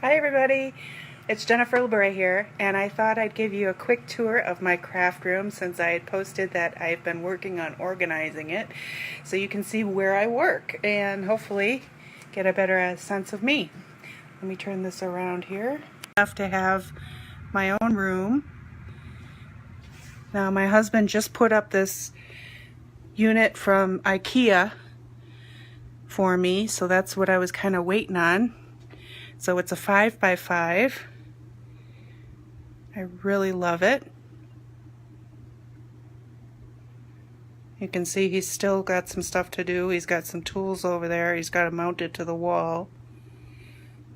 Hi everybody, it's Jennifer Labre here, and I thought I'd give you a quick tour of my craft room since I had posted that I've been working on organizing it, so you can see where I work and hopefully get a better sense of me. Let me turn this around here. I have to have my own room. Now my husband just put up this unit from IKEA for me, so that's what I was kind of waiting on. So it's a 5x5. I really love it. You can see he's still got some stuff to do. He's got some tools over there. He's got it mounted to the wall.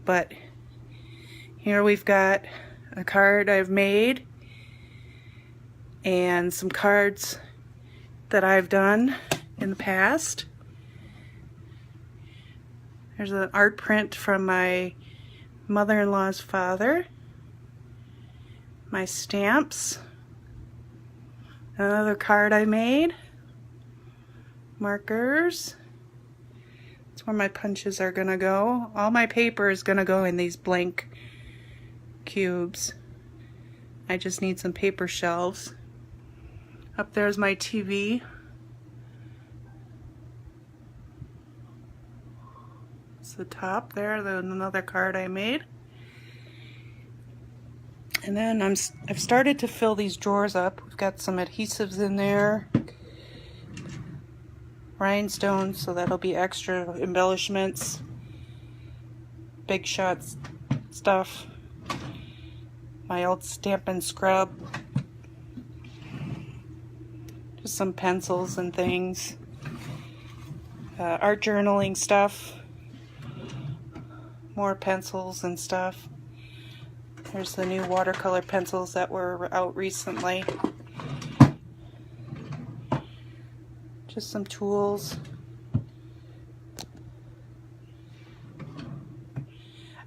But here we've got a card I've made and some cards that I've done in the past. There's an art print from my mother-in-law's father, my stamps, another card I made, markers. That's where my punches are gonna go. All my paper is gonna go in these blank cubes. I just need some paper shelves. Up there's my TV. The top there, another card I made. And then I've started to fill these drawers up. We've got some adhesives in there, rhinestones, so that'll be extra embellishments, big shots stuff, my old stamp and scrub, just some pencils and things, art journaling stuff, more pencils and stuff. There's the new watercolor pencils that were out recently. Just some tools.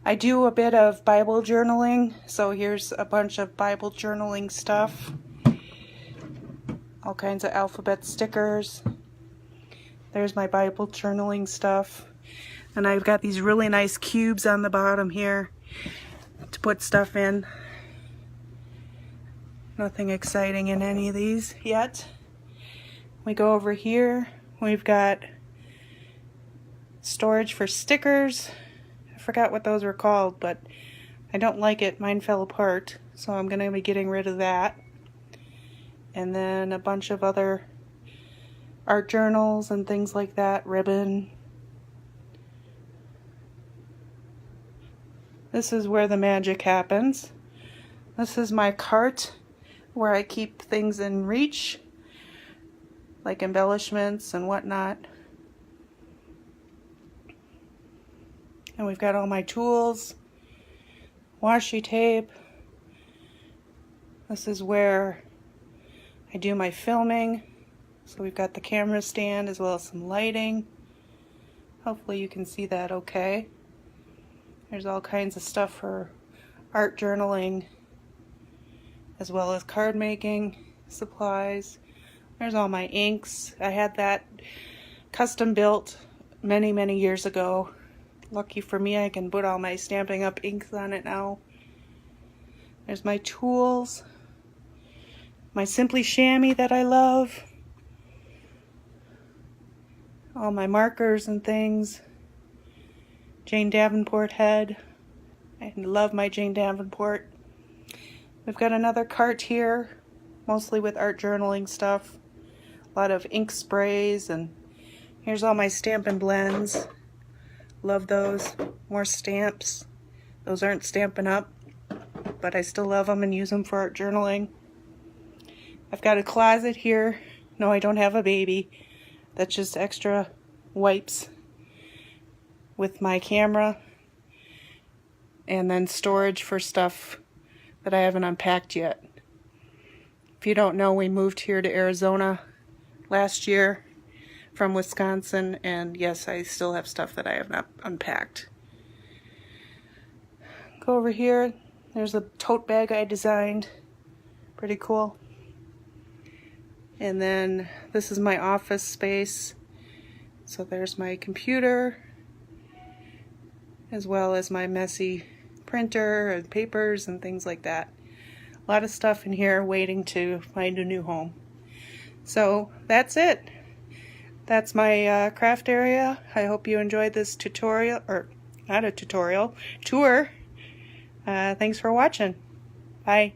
I do a bit of Bible journaling, so here's a bunch of Bible journaling stuff. All kinds of alphabet stickers. There's my Bible journaling stuff. And I've got these really nice cubes on the bottom here to put stuff in. Nothing exciting in any of these yet. We go over here. We've got storage for stickers. I forgot what those were called, but I don't like it. Mine fell apart, so I'm going to be getting rid of that. And then a bunch of other art journals and things like that, ribbon. This is where the magic happens. This is my cart where I keep things in reach, like embellishments and whatnot. And we've got all my tools, washi tape. This is where I do my filming. So we've got the camera stand as well as some lighting. Hopefully you can see that okay. There's all kinds of stuff for art journaling as well as card making supplies. There's all my inks. I had that custom built many years ago. Lucky for me, I can put all my Stampin' Up! Inks on it now. There's my tools, my Simply Chamois that I love, all my markers and things. Jane Davenport head. I love my Jane Davenport. We've got another cart here, mostly with art journaling stuff. A lot of ink sprays, and here's all my Stampin' Blends. Love those. More stamps. Those aren't Stampin' Up, but I still love them and use them for art journaling. I've got a closet here. No, I don't have a baby. That's just extra wipes with my camera, and then storage for stuff that I haven't unpacked yet. If you don't know, we moved here to Arizona last year from Wisconsin, and yes, I still have stuff that I have not unpacked. Go over here. There's a tote bag I designed. Pretty cool. And then this is my office space. So there's my computer, as well as my messy printer and papers and things like that. A lot of stuff in here waiting to find a new home. So that's it. That's my craft area. I hope you enjoyed this tutorial, or not a tutorial, tour. Thanks for watching. Bye.